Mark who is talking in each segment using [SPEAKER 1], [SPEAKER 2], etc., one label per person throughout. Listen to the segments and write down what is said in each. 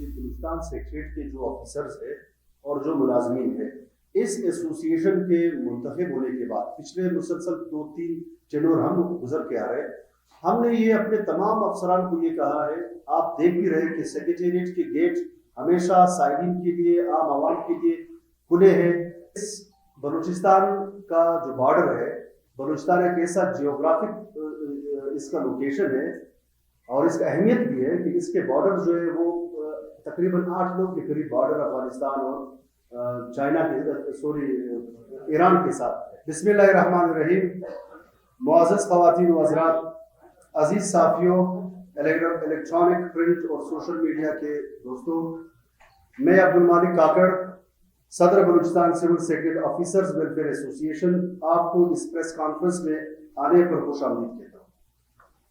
[SPEAKER 1] کہ بلوچستان سیکریٹریٹ کے جو آفیسرز ہیں اور جو ملازمین ہیں اس ایسوسیشن کے منتخب ہونے کے بعد پچھلے مسلسل 2-3 ٹینور ہم گزر کے آ رہے ہیں، ہم نے یہ اپنے تمام افسران کو یہ کہا ہے، آپ دیکھ بھی رہے کہ سیکریٹریٹ کے گیٹ ہمیشہ سائلین کے لیے، عام عوام کے لیے کھلے ہیں۔ اس بلوچستان کا جو بارڈر ہے، بلوچستان ایک ایسا جیوگرافک اس کا لوکیشن ہے اور اس کا اہمیت بھی ہے کہ اس کے بارڈر جو ہے وہ تقریباً 8 لوگ کے قریب بارڈر افغانستان اور چائنا کے ایران کے ساتھ۔ بسم اللہ الرحمن الرحیم۔ معزز خواتین و حضرات، عزیز صحافیوں، الیکٹرانک، پرنٹ اور سوشل میڈیا کے دوستوں، میں عبدالمالک کاکڑ، صدر Balochistan civil secretariat officers welfare ایسوسی ایشن، آپ کو اس پریس کانفرنس میں آنے پر خوش آمدید کہتا ہوں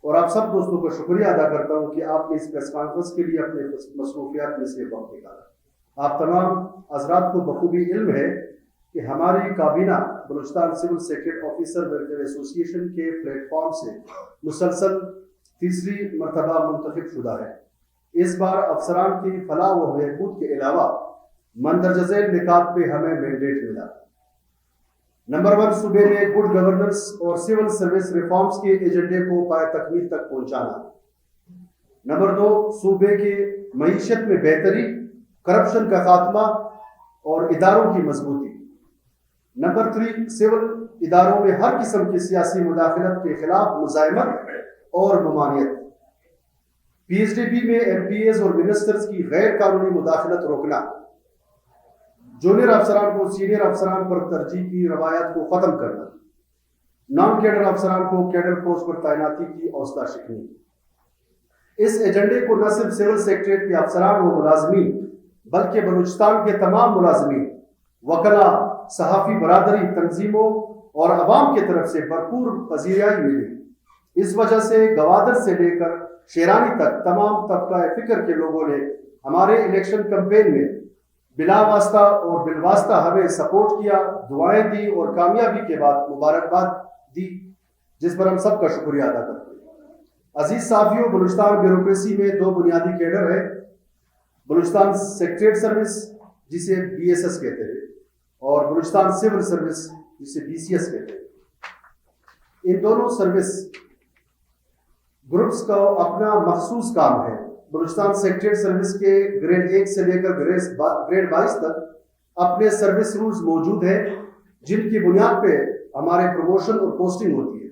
[SPEAKER 1] اور آپ سب دوستوں کا شکریہ ادا کرتا ہوں کہ آپ نے اس پریس کانفرنس کے لیے اپنے مصروفیات میں سے وقت نکالا۔ آپ تمام حضرات کو بخوبی علم ہے کہ ہماری کابینہ Balochistan civil secretariat officer welfare ایسوسی ایشن کے پلیٹ فارم سے مسلسل تیسری مرتبہ منتخب شدہ ہے۔ اس بار افسران کی فلاح و بہبود کے علاوہ مندرجہ ذیل نکات پہ ہمیں مینڈیٹ ملا۔ نمبر 1، صوبے میں گڈ گورننس اور سول سروس ریفارمز کے ایجنڈے کو پائے تکمیل تک پہنچانا۔ نمبر 2، صوبے کے معیشت میں بہتری، کرپشن کا خاتمہ اور اداروں کی مضبوطی۔ نمبر 3، سول اداروں میں ہر قسم کی سیاسی مداخلت کے خلاف مزاحمت اور ممانعت۔ پی ایچ ڈی بی میں ایم پی ایز اور منسٹرز کی غیر قانونی مداخلت روکنا۔ جونیئر افسران کو سینئر افسران پر ترجیح کی روایت کو ختم کرنا۔ نان کیڈر افسران کو کیڈر پوسٹ پر تعیناتی کی حوصلہ شکنی۔ اس ایجنڈے کو نہ صرف سول سیکرٹریٹ کے افسران و ملازمین بلکہ بلوچستان کے تمام ملازمین، وکلاء، صحافی برادری، تنظیموں اور عوام کی طرف سے بھرپور پذیرائی ملی۔ اس وجہ سے گوادر سے لے کر شیرانی تک تمام طبقہ فکر کے لوگوں نے ہمارے الیکشن کمپین میں بلا واسطہ اور بالواسطہ ہمیں سپورٹ کیا، دعائیں دی اور کامیابی کے بعد مبارکباد دی، جس پر ہم سب کا شکریہ ادا کرتے ہیں۔ عزیز صحافیوں، بلوچستان بیوروکریسی میں 2 بنیادی کیڈر ہیں، بلوچستان سیکریٹریٹ سروس جسے بی ایس ایس کہتے ہیں اور بلوچستان سول سروس جسے بی سی ایس کہتے ہیں۔ ان دونوں سروس گروپس کا اپنا مخصوص کام ہے۔ بلوچستان سیکریٹریٹ سروس کے گریڈ 1 سے لے کر گریڈ 22 تک اپنے سروس رولز موجود ہیں جن کی بنیاد پہ ہمارے پروموشن اور پوسٹنگ ہوتی ہے،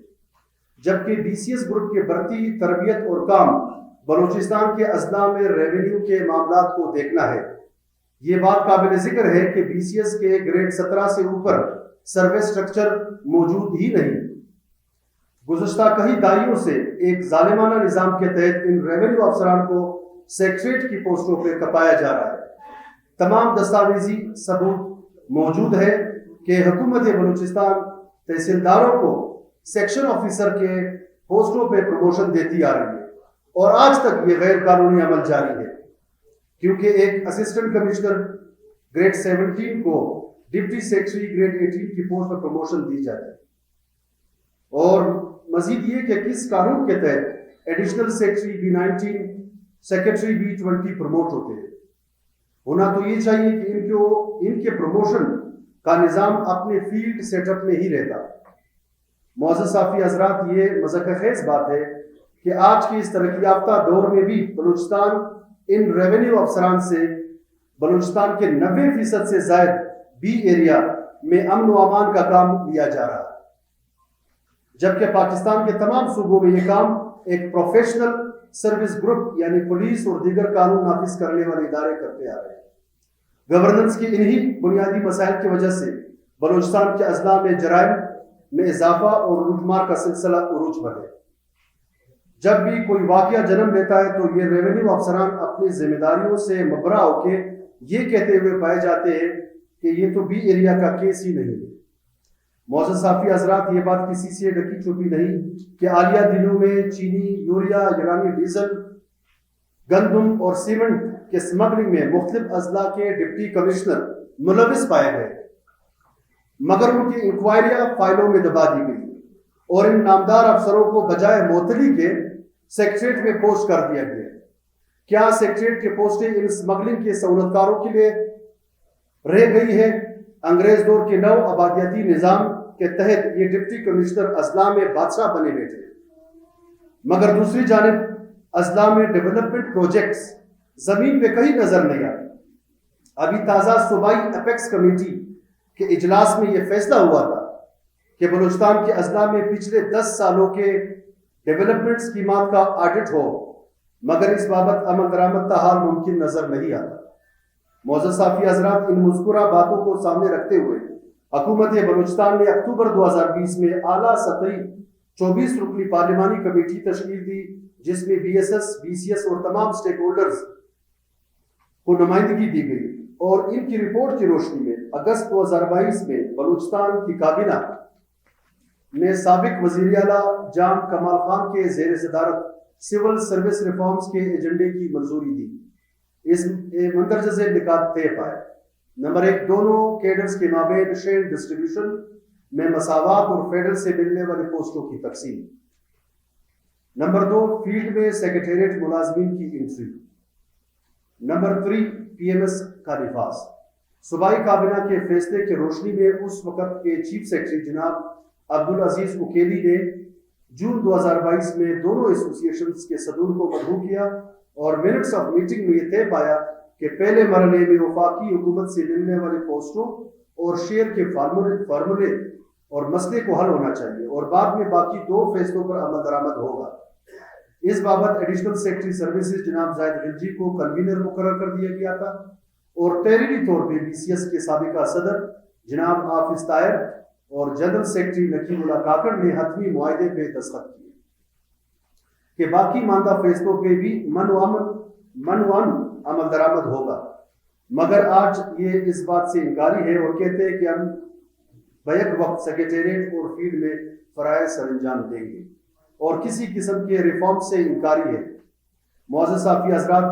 [SPEAKER 1] جبکہ بی سی ایس گروپ کے بھرتی، تربیت اور کام بلوچستان کے اضلاع میں ریونیو کے معاملات کو دیکھنا ہے۔ یہ بات قابل ذکر ہے کہ بی سی ایس کے گریڈ 17 سے اوپر سروس سٹرکچر موجود ہی نہیں۔ گزشتہ کئی دہائیوں سے ایک ظالمانہ نظام کے تحت ان ریونیو افسران کو سیکریٹریٹ کی پوسٹوں پہ کپایا جا رہا ہے۔ تمام دستاویزی ثبوت موجود ہے کہ حکومت بلوچستان تحصیلداروں کو سیکشن آفیسر کے پوسٹوں پہ پروموشن دیتی آ رہی ہے اور آج تک یہ غیر قانونی عمل جاری ہے، کیونکہ ایک اسسٹنٹ کمشنر گریڈ 17 کو ڈپٹی سیکرٹری گریڈ 18 کی پوسٹ پر پروموشن دی جاتی ہے، اور مزید یہ کہ کس قانون کے تحت additional secretary B19، secretary B20 promote ہوتے ہیں۔ ہونا تو یہ چاہیے کہ ان کے پروموشن کا نظام اپنے فیلڈ سیٹ اپ میں ہی رہتا۔ معزز صحافی حضرات، یہ مذاق خیز بات ہے کہ آج کی اس ترقی یافتہ دور میں بھی بلوچستان ان ریونیو افسران سے بلوچستان کے 90% سے زائد بی ایریا میں امن و امان کا کام لیا جا رہا ہے، جبکہ پاکستان کے تمام صوبوں میں یہ کام ایک پروفیشنل سروس گروپ یعنی پولیس اور دیگر قانون نافذ کرنے والے ادارے کرتے آ رہے ہیں۔ گورننس کی انہی بنیادی مسائل کی وجہ سے بلوچستان کے اضلاع میں جرائم میں اضافہ اور لوٹ مار کا سلسلہ عروج پر ہے۔ جب بھی کوئی واقعہ جنم لیتا ہے تو یہ ریونیو افسران اپنی ذمہ داریوں سے مبرا ہو کے یہ کہتے ہوئے پائے جاتے ہیں کہ یہ تو بی ایریا کا کیس ہی نہیں ہے۔ معزز صحافی حضرات، یہ بات کسی سے ڈکی چھپی نہیں کہ حالیہ دنوں میں چینی، یوریا، ایرانی ڈیزل، گندم اور سیمنٹ کے اسمگلنگ میں مختلف اضلاع کے ڈپٹی کمشنر ملوث پائے گئے، مگر ان کی انکوائریاں فائلوں میں دبا دی گئی اور ان نامدار افسروں کو بجائے معطلی کے سیکریٹریٹ میں پوسٹ کر دیا گیا۔ کیا سیکریٹریٹ کی پوسٹیں ان اسمگلنگ کے سہولتکاروں کے لیے رہ گئی ہے؟ انگریز دور کے نو آبادیاتی نظام کے تحت یہ ڈپٹی کمشنر اضلاع میں بادشاہ بنے بیٹھے، مگر دوسری جانب اضلاع میں ڈیولپمنٹ پروجیکٹس زمین پہ کہیں نظر نہیں آتے۔ ابھی تازہ صوبائی اپیکس کمیٹی کے اجلاس میں یہ فیصلہ ہوا تھا کہ بلوچستان کے اضلاع میں پچھلے 10 سالوں کے ڈیولپمنٹ اسکیمات کا آڈٹ ہو، مگر اس بابت عمل درآمد تاحال ممکن نظر نہیں آتا۔ معزز صحافی حضرات، ان مذکورہ باتوں کو سامنے رکھتے ہوئے حکومت بلوچستان نے اکتوبر 2020 میں اعلیٰ سطحی 24 رکنی پارلیمانی کمیٹی تشکیل دی، جس میں B S S, B C S اور تمام سٹیک ہولڈرز کو نمائندگی دی گئی، اور ان کی رپورٹ کی روشنی میں اگست 2022 میں بلوچستان کی کابینہ نے سابق وزیر اعلیٰ جام کمال خان کے زیر صدارت سول سروس ریفارمز کے ایجنڈے کی منظوری دی۔ اس مندرجہ ذیل نکات طے پائے: نمبر 1، دونوں کیڈرز کے مابین شیئر ڈسٹریبیوشن میں مساوات اور فیڈرل سے ملنے والے پوسٹوں کی تقسیم۔ نمبر 2، فیلڈ میں سیکریٹریٹ ملازمین کی entry. Number 3، P M S کا نفاذ۔ صوبائی کابینہ کے فیصلے کی روشنی میں اس وقت کے چیف سیکرٹری جناب عبدالعزیز اکیلی نے جون 2022 میں دونوں ایسوسی ایشنز کے صدور کو مدعو کیا اور منٹس آف میٹنگ میں یہ طے پایا کہ پہلے مرحلے میں وفاقی حکومت سے ملنے والے پوسٹوں اور شیئر کے فارمولے اور مسئلے کو حل ہونا چاہیے، اور بعد میں باقی 2 فیصلوں پر عمل درآمد ہوگا۔ اس بابت ایڈیشنل سیکرٹری سروسز جناب زاہد خلجی کو کنوینر مقرر کر دیا گیا تھا، اور تحریری طور پہ بی سی ایس کے سابقہ صدر جناب حافظ طاہر اور جنرل سیکرٹری نقیب اللہ کاکڑ نے حتمی معاہدے پہ دستخط کیے کہ باقی ماندہ فیصلوں پہ بھی من و امن عمل درآمد ہوگا، مگر آج یہ اس بات سے انکاری ہے اور کہتے ہیں کہ ہم بیک وقت سیکریٹریٹ اور فیلڈ میں فرائض سر انجام دیں گے، اور کسی قسم کے ریفارم سے انکاری ہے۔ معزز صحافی حضرات،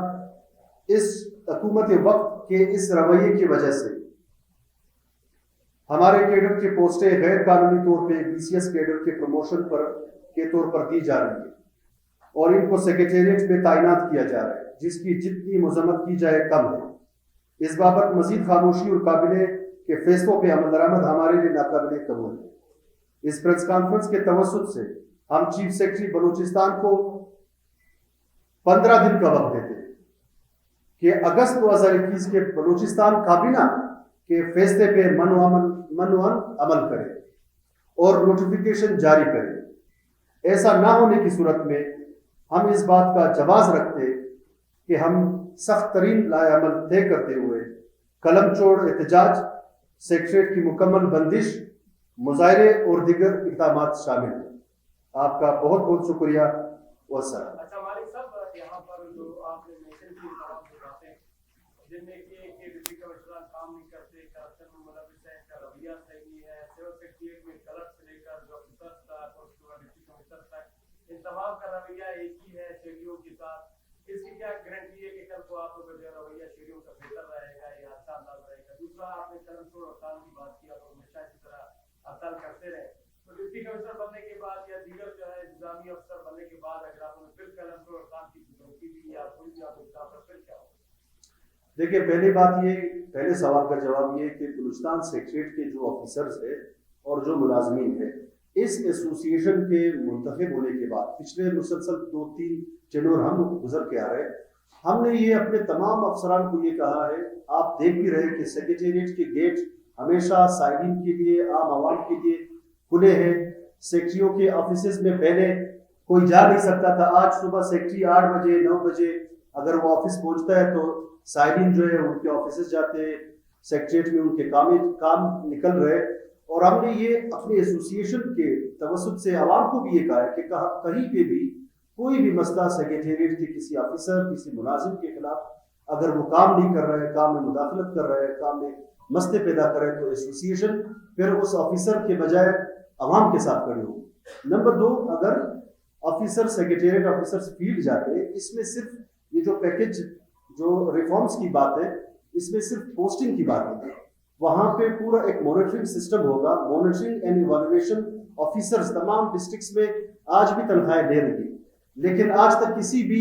[SPEAKER 1] اس حکومت وقت کے اس رویے کی وجہ سے ہمارے کیڈر کی پوسٹیں غیر قانونی طور پہ بی سی ایس کیڈر کے پروموشن کے طور پر دی جا رہی ہیں، اور ان کو سیکریٹریٹ میں تعینات کیا جا رہا ہے، جس کی جتنی مذمت کی جائے کم ہے۔ اس بابت مزید خاموشی اور کابینہ کے فیصلوں پہ عمل درآمد ہمارے لیے ناقابل قبول ہے۔ اس پریس کانفرنس کے توسط سے ہم چیف سیکرٹری بلوچستان کو 15 دن کا وقت دیتے ہیں کہ اگست 2021 کے بلوچستان کابینہ کے فیصلے پہ من و امن عمل کرے اور نوٹیفیکیشن جاری کرے۔ ایسا نہ ہونے کی صورت میں ہم اس بات کا جواز رکھتے کہ ہم سخت ترین لائحہ عمل طے کرتے ہوئے قلم چوڑ احتجاج، سیکریٹریٹ کی مکمل بندش، مظاہرے اور دیگر اقدامات شامل ہیں۔ آپ کا بہت بہت شکریہ والسلام۔
[SPEAKER 2] اچھا مالک صاحب، یہاں پر جو آپ نے مینشن کی تمام باتیں جن میں کہ ڈپٹی کمشنر کام نہیں کرتے، کرپشن میں ملوث ہے، کا رویہ صحیح ہے، سول سیکریٹریٹ میں کلر سے لے کر جو افسر تک اور ڈپٹی کمشنر تک ان تمام کا رویہ ایک ہی ہے شہریوں کے ساتھ۔ اس کی کیا گارنٹی ہے کہ کل کو آپ لوگوں کا رویہ شہریوں کا بہتر رہے گا یا اچھا انداز رہے گا؟ دوسرا، آپ نے قلم چھوڑ ہڑتال کی بات کی، آپ ہمیشہ اسی طرح ہڑتال کرتے رہے، تو ڈپٹی کمشنر بننے کے بعد یا دیگر جو ہے انتظامی افسر بننے کے بعد اگر آپ نے پھر قلم چھوڑ ہڑتال کی ضرورت بھی یا کوئی بھی آپ اقدام پر پھر کیا ہوگا؟
[SPEAKER 1] دیکھیے، پہلی بات یہ، پہلے سوال کا جواب یہ کہ بلوچستان سیکریٹریٹ کے جو آفیسرز ہیں اور جو ملازمین ہیں، اس ایسوسی ایشن کے منتخب ہونے کے بعد پچھلے مسلسل 2-3 چنور ہم گزر کے آ رہے، ہم نے یہ اپنے تمام افسران کو یہ کہا ہے، آپ دیکھ بھی رہے کہ سیکریٹریٹ کے گیٹ ہمیشہ سائلین کے لیے، عام عوام کے لیے کھلے ہیں۔ سیکٹریوں کے آفیسز میں پہلے کوئی جا نہیں سکتا تھا، آج صبح سیکٹری 8 بجے 9 بجے اگر وہ آفس پہنچتا ہے تو سائلین جو ہے ان کے آفیسز جاتے ہیں، سیکریٹریٹ میں ان کے کام نکل رہے، اور ہم نے یہ اپنے ایسوسی ایشن کے توسط سے عوام کو بھی یہ کہا ہے کہ کہیں پہ بھی کوئی بھی مسئلہ سیکریٹریٹ کے کسی آفیسر، کسی ملازم کے خلاف اگر وہ کام نہیں کر رہے، کام میں مداخلت کر رہے، کام میں مسئلے پیدا کر رہے، تو ایسوسی ایشن پھر اس آفیسر کے بجائے عوام کے ساتھ کھڑے ہوں۔ نمبر 2، اگر آفیسر سیکریٹریٹ آفیسر فیلڈ جاتے، اس میں صرف یہ جو پیکج جو ریفارمز کی بات ہے، اس میں صرف پوسٹنگ کی بات ہے، وہاں پہ پورا ایک مانیٹرنگ سسٹم ہوگا، مانیٹرنگ اینڈ ایوالویشن آفیسرز تمام ڈسٹرکٹس میں آج بھی تنخواہیں لے رہی ہیں، لیکن آج تک کسی بھی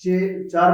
[SPEAKER 1] 4